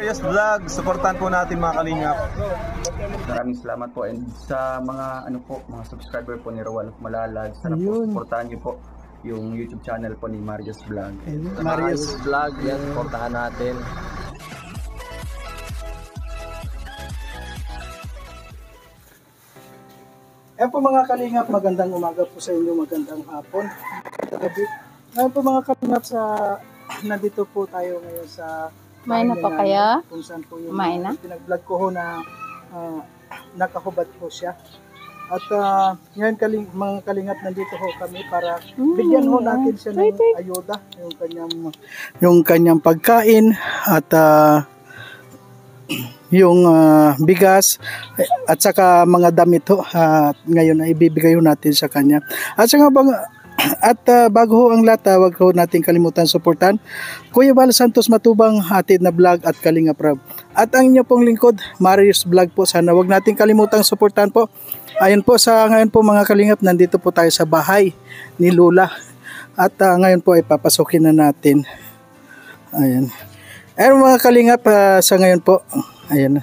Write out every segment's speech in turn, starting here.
Yes, vlog, supportan po natin mga kalingap. Maraming salamat po, and sa mga mga subscriber po ni Rowan of Malalag, sana po supportahan niyo po yung YouTube channel po ni Marius Vlog. Marius Vlog, yan, supportahan natin. Ayan po mga kalingap, magandang umaga po sa inyo, magandang hapon. Ngayon po mga kalingap, nandito po tayo ngayon sa may na pa kaya? Kung saan po yung may na? pinag-vlog ko ho na nakahubad po siya. At ngayon mga kalingap, nandito ho kami para bigyan ho natin siya ng ayuda, yung kanyang pagkain at yung bigas at saka mga damit ho, ngayon ay ibibigay ho natin sa kanya. Bago ho ang lahat, wag ho natin kalimutan suportan Kuya Val Santos Matubang, Hatid na Vlog at Kalinga Prab. At ang inyo pong lingkod, Marius Vlog po. Sana wag natin kalimutan suportan po. Ayun po, ngayon po mga kalingap, nandito po tayo sa bahay ni Lola. At ngayon po ay papasukin na natin. Ayan. Ayun mga kalingap, sa ngayon po, ayan.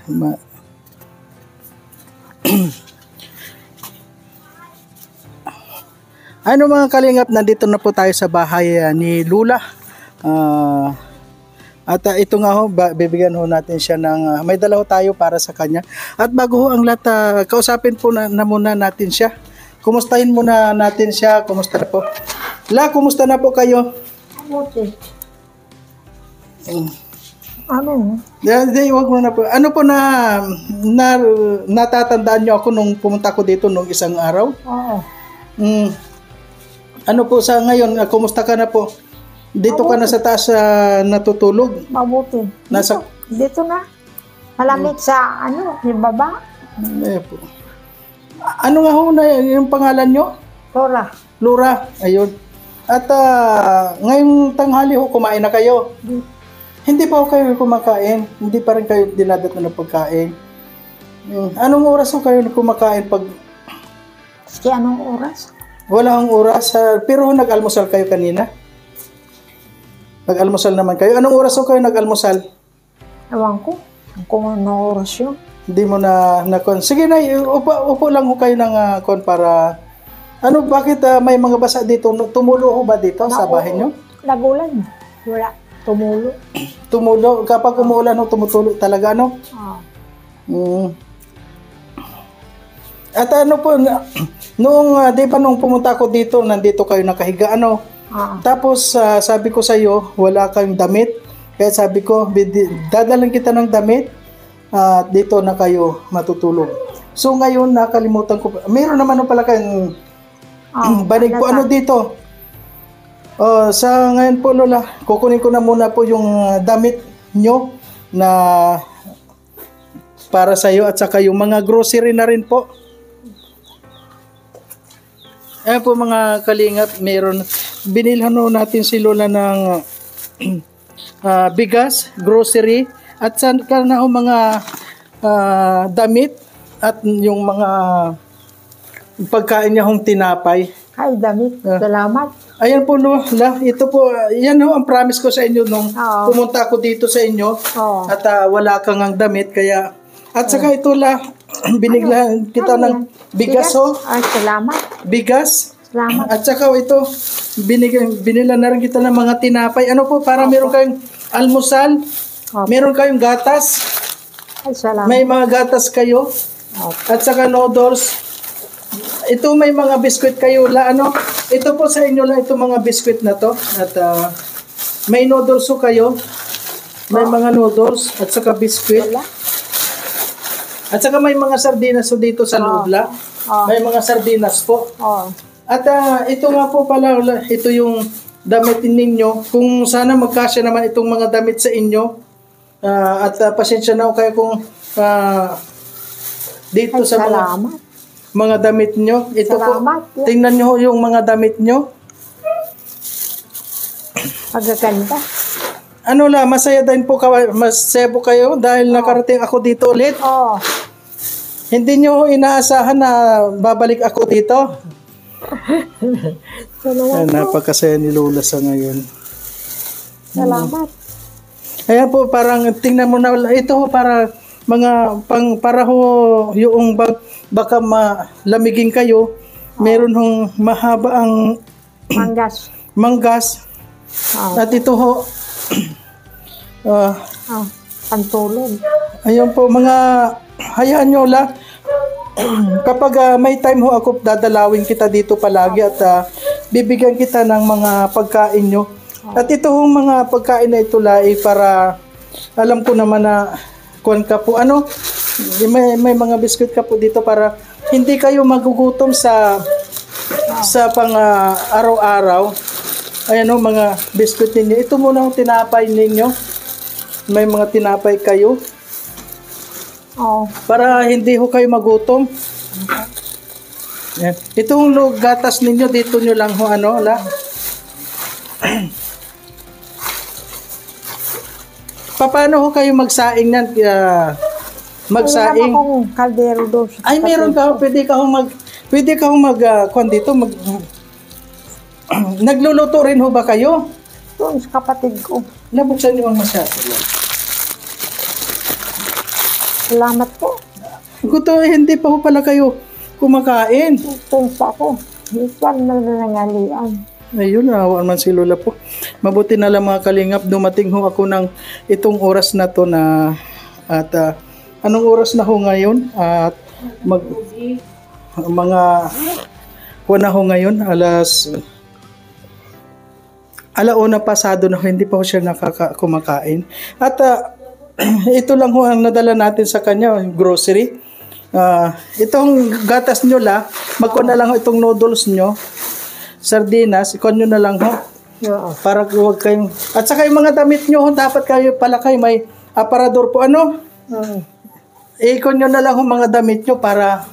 Ano mga kalingap, nandito na po tayo sa bahay ni Lola. At ito nga ho, bibigyan ho natin siya ng, may dala ho tayo para sa kanya. At bago ho ang lahat, kausapin po na muna natin siya. Kumustahin muna natin siya. Kumusta na po? La, kumusta na po kayo? Mabuti. Ano? Wag mo na po. Ano po natatandaan niyo ako nung pumunta ko dito nung isang araw? Oo. Ano po sa ngayon? Kumusta ka na po? Dito ka na sa taas natutulog? Mabuti. Dito na. Malamig sa yung baba. Po. Ano nga ho na yung pangalan nyo? Lola. Lura. Ayun. At ngayong tanghali ho, kumain na kayo? Hindi pa ho kayo kumakain. Hindi pa rin kayo dinadat na pagkain. Anong oras ho kayo kumakain pag... Sige, anong oras? Wala akong oras. Pero nag-almusal kayo kanina? Nag-almusal naman kayo. Anong oras ho kayo nag-almusal? Ewan ko. Kung anong oras yun. Hindi mo na sige na, upo lang ho kayo ng kon para... bakit may mga basa dito? Tumulo ho ba dito sa bahay nyo? Nagulan. Wala. Tumulo. Tumulo. Kapag umuulan ho, tumutulo talaga, no? At po, di ba nung pumunta ko dito, nandito kayo nakahiga, Tapos sabi ko sa iyo, wala kayong damit. Kaya sabi ko, dadalan kita ng damit at dito na kayo matutulog. So ngayon, nakalimutan ko. Meron naman pala kayong banig po. Ano dito? Sa ngayon po, Lola, kukunin ko na muna po yung damit nyo na para sa iyo at saka yung mga grocery na rin po. Ayan po mga kalingap, binilhan natin si Lola ng bigas, grocery, at saka na mga damit at yung mga pagkain niya hong tinapay. Ay, damit. Salamat. Ayan po Lola, ito po, yan ang promise ko sa inyo nung pumunta ako dito sa inyo at wala kang ang damit, kaya at saka ito binigyan kita ng bigas ho. Ay, salamat. Bigas. Salamat. At saka ito, binila na rin kita ng mga tinapay. Ano po, para meron kayong almusal, meron kayong gatas. Ay, salamat. May mga gatas kayo. At saka noodles. Ito may mga biskwit kayo. Ito po sa inyo lang itong mga biskwit na to. At may noodles ho kayo. May mga noodles at saka biskwit. At saka may mga sardinas dito sa loob la. May mga sardinas po. At ito nga po pala, ito yung damit ninyo. Kung sana magkasya naman itong mga damit sa inyo. At pasensya na ako kayo kung dito ay, sa mga damit nyo. Ito salamat, po, tingnan nyo yung mga damit nyo. Pagkaganda. Masaya din po masaya po kayo dahil nakarating ako dito ulit. Hindi nyo inaasahan na babalik ako dito. Napakasaya ni Lola sa ngayon. Salamat. Ayan po, parang tingnan mo na, ito ho, para mga, para ho, yung baka malamigin kayo, meron hong mahaba ang Manggas. At ito ho, Pantulog. ayun po, hayaan nyo lang, kapag may time ho ako, dadalawin kita dito palagi at bibigyan kita ng mga pagkain nyo. At ito hong mga pagkain na ito lai para, alam ko naman na, kuwan ka po, may mga biskuit ka po dito para hindi kayo magugutom sa pang araw-araw. Ayan o, mga biskuit ninyo. Ito muna ang tinapay ninyo. May mga tinapay kayo. Para hindi ho kayo magutom. Ayan. Itong gatas ninyo, dito nyo lang ho, paano ho kayo magsaing yan? Magsaing? Meron akong kaldero doon. Ay, meron ka. Pwede ka dito, nagluluto rin ho ba kayo? Doon sa kapatid ko. Nabuksan niyo ang masyado. Salamat po. Hindi pa ho pala kayo kumakain. Doon pa ako. Minsan na nangalian. Ayun, nawa man si Lola po. Mabuti na lang mga kalingap, dumating ho ako ng itong oras na to na at anong oras na ho ngayon? At mga na ho ngayon, alauna pasado na ho, hindi pa ho siya kumakain. At ito lang ho ang nadala natin sa kanya, grocery. Itong gatas nyo magkuha na lang ho itong noodles nyo, sardinas, ikuha nyo na lang ho. Para huwag kayong, at saka yung mga damit nyo ho, dapat kayo may aparador po, ikuha nyo na lang ho mga damit nyo para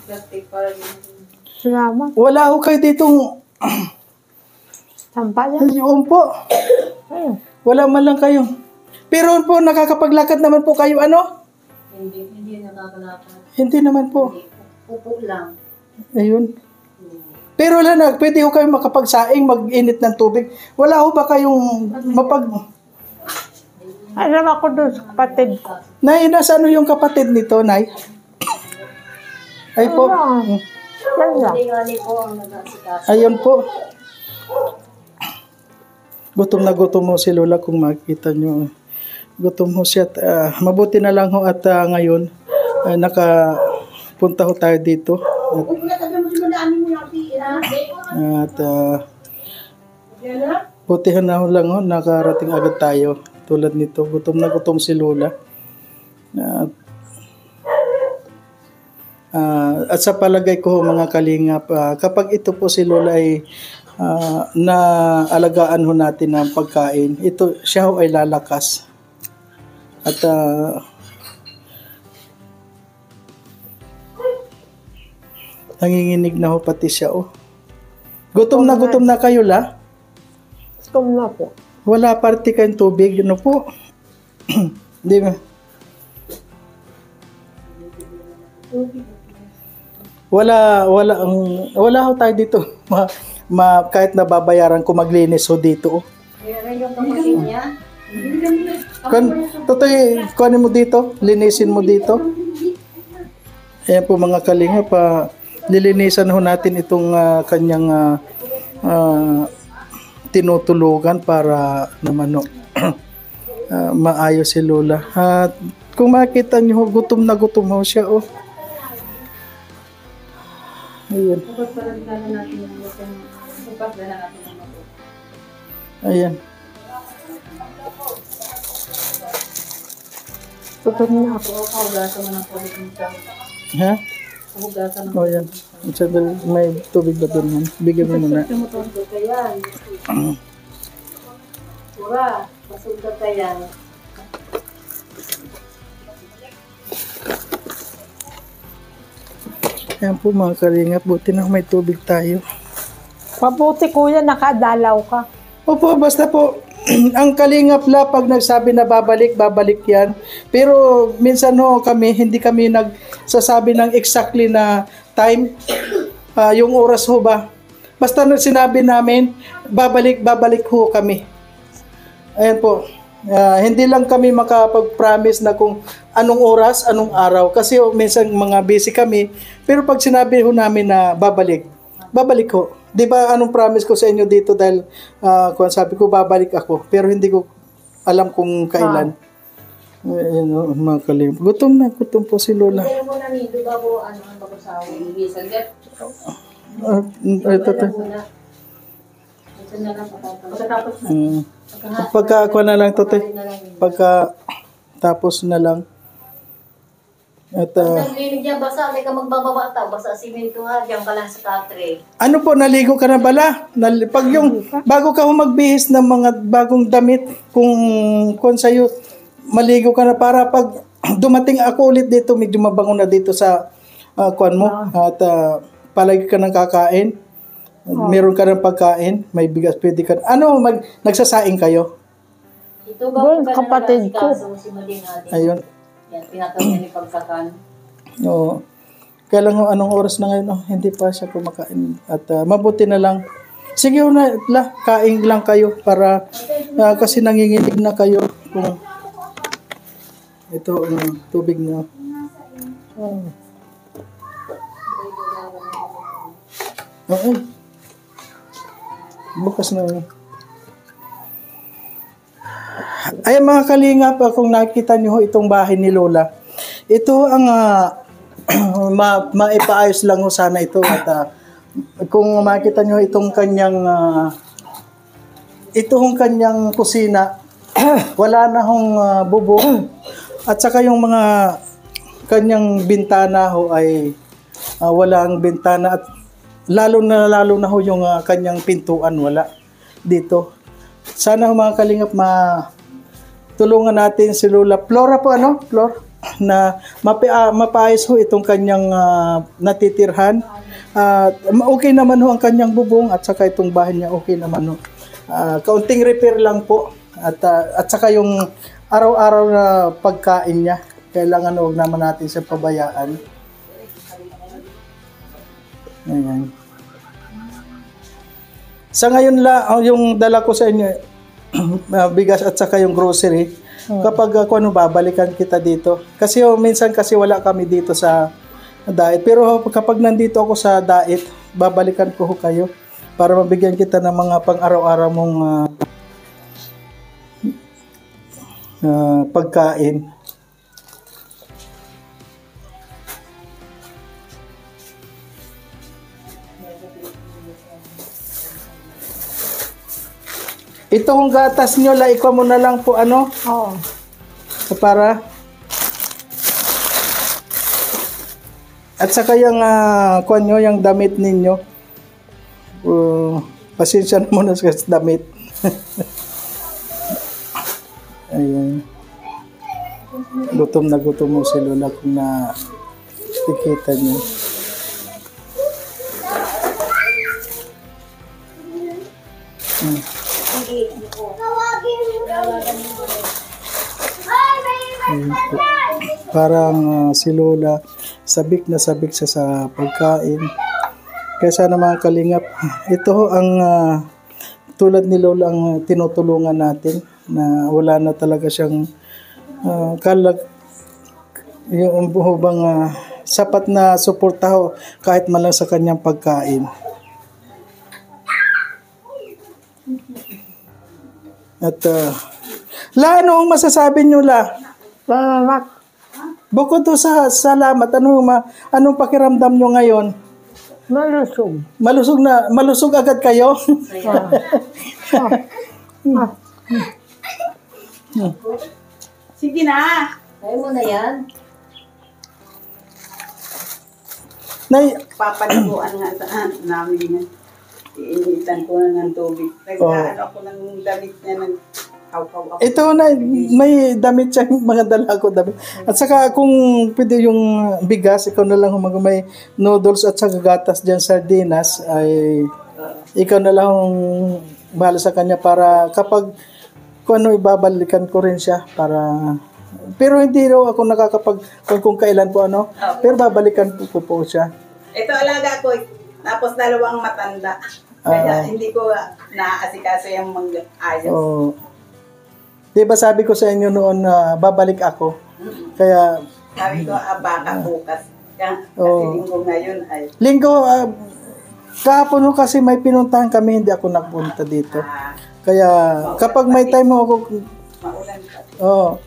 Salamat. wala ho kayo ditong Sampayan. yun po. Wala man lang kayo. Pero po, nakakapaglakad naman po kayo, Hindi nakakalakad. Hindi naman po. Upo lang. Ayun. Pero pwede ho kayo makapagsaing, mag-init ng tubig. Wala ho ba kayong Alam ako doon sa kapatid ko. Nay, nasa yung kapatid nito, Nay? Ay po. Yan lang. Ayun po. Gutom na gutom mo si Lola kung makita nyo. Gutom ho siya. Mabuti na lang ho at ngayon nakapunta ho tayo dito. At butihan na ho lang ho, nakarating agad tayo. Tulad nito, gutom na gutom si Lola. At sa palagay ko mga kalingap, kapag ito po si Lola ay naalagaan ho natin ng pagkain, siya ho ay lalakas. At nanginginig na ho pati siya. Gutom na kayo Gutom na po. Wala party kayong tubig, po? Di ba? Wala ho tayo dito. Kahit nababayaran ko maglinis ho dito. Kunin mo dito, linisin mo dito. Ayan po mga kalinga, nilinisan ho natin itong kanyang tinutulugan para naman maayos si Lola. At kung makita niyo, gutom na gutom ho siya. Ayan. Ayan. Gutom na ako. Ha? O yan. May tubig ba doon? Bigyan mo muna. Pura, masulta tayo. Ayan po mga kalingap, buti na may tubig tayo. Pabuti kuya, nakadalaw ka. Opo, basta po, ang kalingap pag nagsabi na babalik yan. Pero minsan kami, hindi kami nagsasabi ng exactly na time, yung oras ho ba. Basta sinabi namin, babalik ho kami. Ayan po. Hindi lang kami makapag-promise na kung anong oras, anong araw. Kasi minsan mga busy kami. Pero pag sinabi ho namin na babalik ho. Di ba anong promise ko sa inyo dito dahil kung sabi ko babalik ako. Pero hindi ko alam kung kailan. Mga kalim. Gutom po si Lola. Kaya mo na nito bago ang pag-usawa. Ibisan ka. Ito. Ito na lang pagkatapos na. Pagka na lang to, pagka tapos na lang. At Naglilig niya, basa, hindi ka magbababata, basa simento ha, diyan ka lang sa katre. ano po, naligo ka na bala? Pag yung bago ka magbihis ng mga bagong damit, kung sa'yo maligo ka na para pag dumating ako ulit dito, medyo mabango na dito sa kuan mo at palagi ka ng kakain. Meron ka ng pagkain, may bigas, pwede ka. Nagsasaing kayo? Ito ba Doon, kapatid ko. Si Mading natin. Ayun. Yan, tinatawag niya ni pagkakan. Oo. Kaya lang anong oras na ngayon, hindi pa siya kumakain. At mabuti na lang. Sige na, kain lang kayo para kasi nanginginig na kayo. Kung ito, tubig na. Okay. Bukas na. Ay mga kalingap, kung nakita niyo itong bahay ni Lola, ito ang maipaayos lang ho sana ito. At kung makita niyo itong kanyang kanyang kusina, wala na hong bubong. At saka yung mga kanyang bintana ho ay walang bintana. At lalo na ho yung kanyang pintuan wala dito. Sana mga kalingap tulungan natin si Lola Flora po Flor na mapaayos ho itong kanyang natitirhan. Okay naman ho ang kanyang bubong at saka itong bahay niya okay naman ho. Kaunting repair lang po at saka yung araw-araw na pagkain niya kailangan huwag naman natin siya pabayaan. Ayan. Sa ngayon yung dala ko sa inyo bigas at saka yung grocery. Kapag babalikan kita dito. Kasi minsan kasi wala kami dito sa diet. Pero kapag nandito ako sa diet, babalikan ko kayo para mabigyan kita ng mga pang-araw-araw mong pagkain. Itong gatas nyo, ikaw mo na lang po Oo. para at saka yung kuan nyo, yung damit ninyo. Pasensya na muna sa damit. Ayan. Gutom mo si Lola kung nakikita nyo. Parang si Lola sabik na sabik siya sa pagkain. Kaya sana mga kalingap, ito ang tulad ni Lola ang tinutulungan natin na wala na talaga siyang yung bang sapat na suporta kahit man lang sa kanyang pagkain. At ano ang masasabi niyo Salamat. Bukod to sa salamat, anong pakiramdam nyo ngayon? Malusog. Malusog agad kayo? Sige na. Kaya mo na yan. Papaniguan nga saan namin yan. Iinitan ko na ng tubig. Nag-ano ako ng damit niya ng kaw-kaw ako. Ito na, may damit siya, mga dala ko damit. At saka kung pwede yung bigas, ikaw na lang may noodles at saka gatas dyan, sardinas, ay ikaw na lang bahala sa kanya para kapag ibabalikan ko rin siya para pero hindi raw ako nakakapag kung kailan po pero babalikan ko po siya. Ito alaga ko, tapos dalawang matanda. Kaya hindi ko naasikaso yung mga ayos. Di ba sabi ko sa inyo noon na babalik ako? Kaya, Sabi ko, baka bukas. Kasi Oo. linggo ngayon ay linggo, kahapon ho kasi may pinuntahan kami, hindi ako nagpunta dito. Kaya, kapag may time ho ako, maulan pa. oh,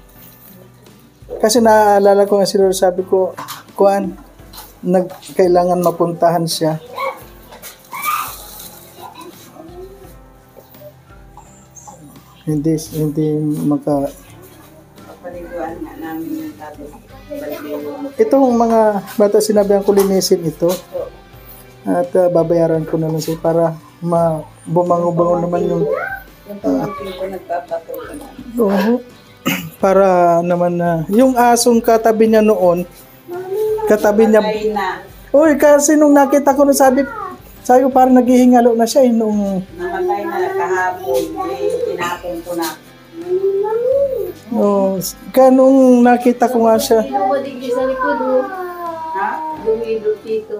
kasi naalala ko nga si Lord, sabi ko, Kuan, kailangan mapuntahan siya. Hindi maka Paliguan nga namin yung tabi. itong mga bata sinabihan ko linisin ito at babayaran ko na lang siya para bumango-bango naman yung Yung pamangkin ko nagpapatuloy na. oo, para naman na yung asong katabi niya noon katabi niya Patay na. uy kasi nung nakita ko na sabi ko parang naghihingalo na siya nung Namatay na kahapon. Tinapon ko na. kaya nung nakita ko nga siya Dumadigli sa likod mo. Ha? Dumidot dito.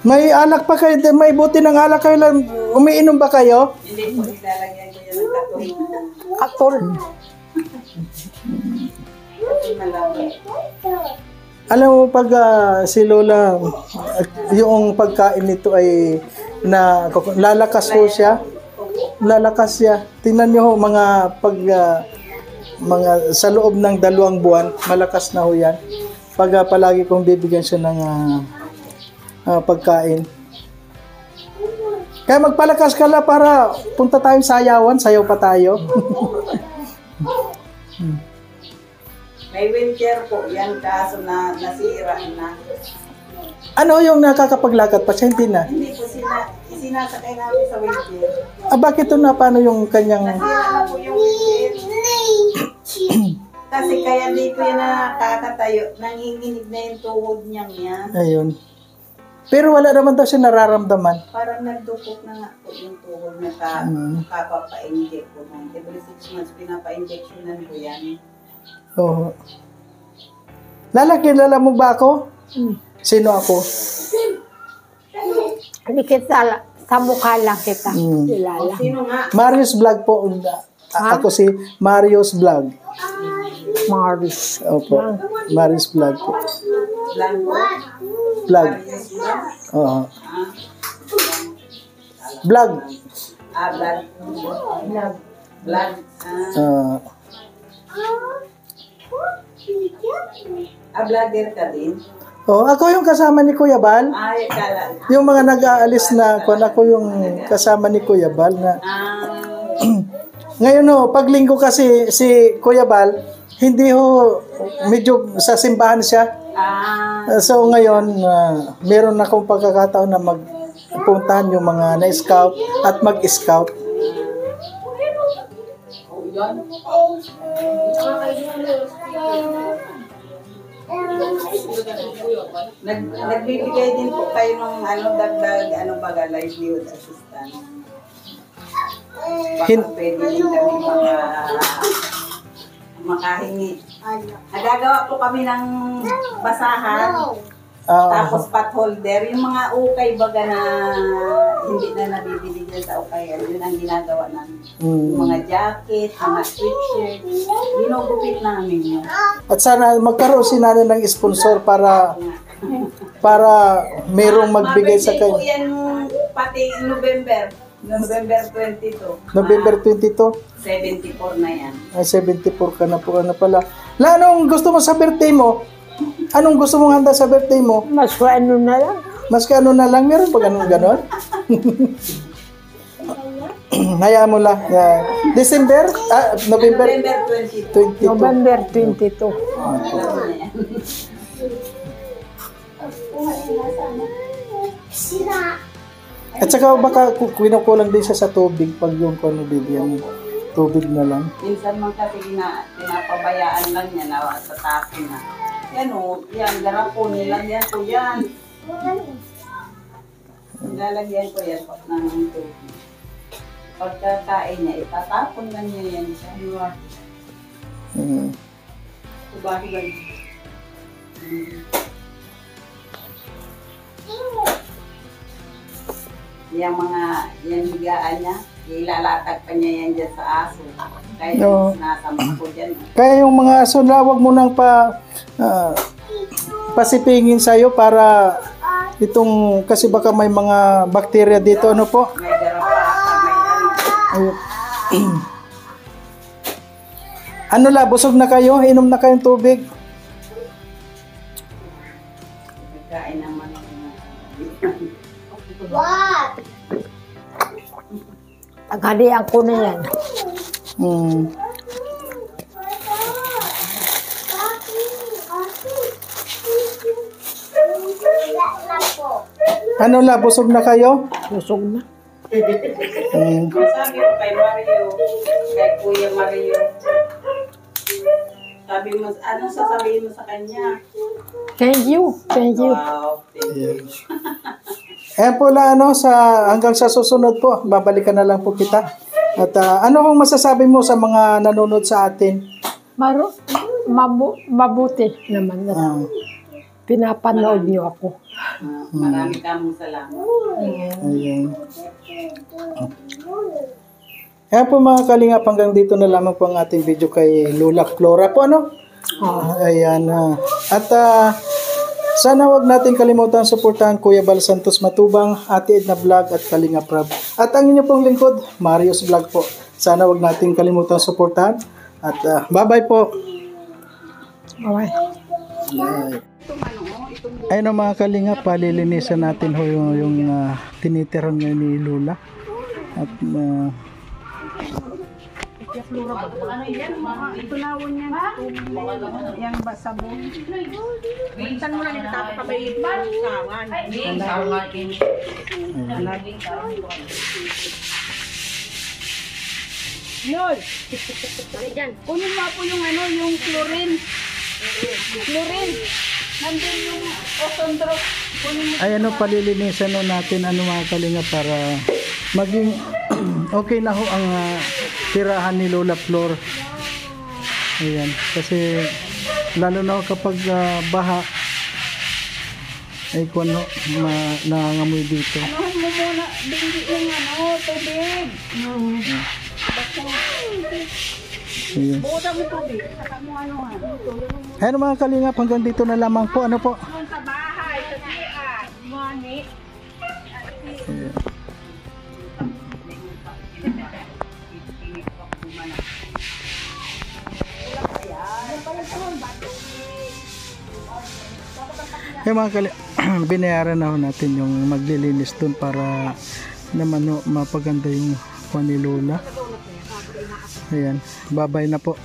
may alak pa kayo may buti ng alak kayo lang umiinom ba kayo? Hindi po nilalagyan ko yan ng katoy. Katol. Kasi malaki. Alam mo pag si Lola yung pagkain nito ay lalakas po siya. Lalakas siya. Tingnan niyo ho mga mga sa loob ng 2 buwan, malakas na ho yan. Pag palagi kong bibigyan siya ng pagkain. Kaya magpalakas ka la para punta tayong sayawan, sayaw pa tayo. May wheelchair po yan kaso na nasira na. Ano yung nakakapaglakad pa siya? Hindi na. Hindi po sinasakay namin sa wheelchair. Bakit ito na paano yung kanyang Nasira na po yung wheelchair. Kasi kaya di ko yan nakakatayo. Nanginginig na yung tuhod niyang yan. ayun. Pero wala naman daw siya nararamdaman. Parang nagdukot na nga po yung tuhod na kapapa-inject po. Every 6 months pinapa-injectionan ko yan. Oo. Kilala mo ba ako? Sino ako? Hindi kita, sa mukha lang kita. Kilala. Sino nga? Marius Vlog po. Ako si Marius Vlog. Maris. Opo. Marius Vlog po. Blanco? Vlog. Oo. Vlog. Blood. Blood. Vlogger ka din? Ako yung kasama ni Kuya Bal. Ay, kala. Yung mga nag-aalis na ako yung kasama ni Kuya Bal na ngayon pag linggo kasi si Kuya Bal hindi ho medyo sa simbahan siya. So ngayon meron akong pagkakataon na magpuntahan yung mga na-scout at mag-scout. Nagbibigay din po kayo ng dagdag livelihood assistance. Baka pwede din kami makahingi. Nagagawa po kami ng basahan. Tapos potholder, yung mga ukay baga na hindi na nabibili dyan sa ukay, yun ang ginagawa namin. Yung mga jacket, mga sweatshirt, ginugupit namin yun. At sana magkaroon si nanay ng sponsor para merong magbigay sa Mabigay po kanya. yan pati November 22. November 22. 74 na yan. Ay, 74 ka na po. Ano pala? Anong gusto mo sa birthday mo? Anong gusto mong handa sa birthday mo? Mas ano na lang. Mas ano na lang, meron pa ganun ganon? Hayaan mo lang. December? November November 22. 22. November 22. At saka baka kinukulang din siya sa tubig pag yung bibigyan mo. Tubig na lang. Minsan man kasi pinapabayaan lang niya na sa tapo na. Yan o, yan, garapon, nilagyan ko yan. Nilalagyan ko yan ng tubig. Pagkakain niya, itatapon lang niya yan siya. Subaki lang. Yung mga, yan higaan niya, Ilalatag pa niya yan dyan sa aso. Kaya Oo. sinasama ko dyan. Kaya yung mga aso na wag mo nang pasipingin sa'yo para itong, kasi baka may mga bakterya dito, ano po? May garapata, may ano. Ayun. Ano la, busog na kayo? Inom na kayong tubig? Nagkain naman ako. Paghalian ko na yan. Hmm. Ano la, busog na kayo? Busog na. Hmm. Sabi ko kay Mario, kay Kuya Mario, sabi mo, ano sasabihin mo sa kanya? Thank you. Thank you. Wow, thank you. Ayan po la, hanggang sa susunod po, babalikan na lang po kita. At ano kung masasabi mo sa mga nanonood sa atin? Mabuti naman na Ah, pinapanood niyo ako. Marami kamong salamat. ayan. Ayan po mga kalingap, hanggang dito na lamang po ang ating video kay Lola Flora po, ano? Ayan. At sana wag natin kalimutan suportahan Kuya Bal Santos Matubang, Ate Edna Vlog at Kalingap Rab. At ang inyo pong lingkod, Marius Vlog po. Sana wag natin kalimutan suportahan. At bye-bye po. Bye. Ayun mga kalingap, palilinisan natin ho yung tinitiran ngayon ni Lola. At Kunin mo po yung ano, yung chlorine. Chlorine. Nandun yung ozone drop. Kunin mo. ay palilinisan ho natin mga kalingap para maging okay na ho ang tirahan ni Lola Flor. Ayan, kasi lalo na kapag baha ay kuno nangangamoy dito. Anuhan mo muna, bindi yung ano, tubig. Ayan. Buta mo tubig. Saka mo anuhan. Ayun mga kalingap, hanggang dito na lamang po. Ano po? Doon sa bahay, sa siya. Money. Yung mga binayaran na ho natin yung maglilinis dun para naman mapaganda yung kwan ni Lola. Ayan, babay na po.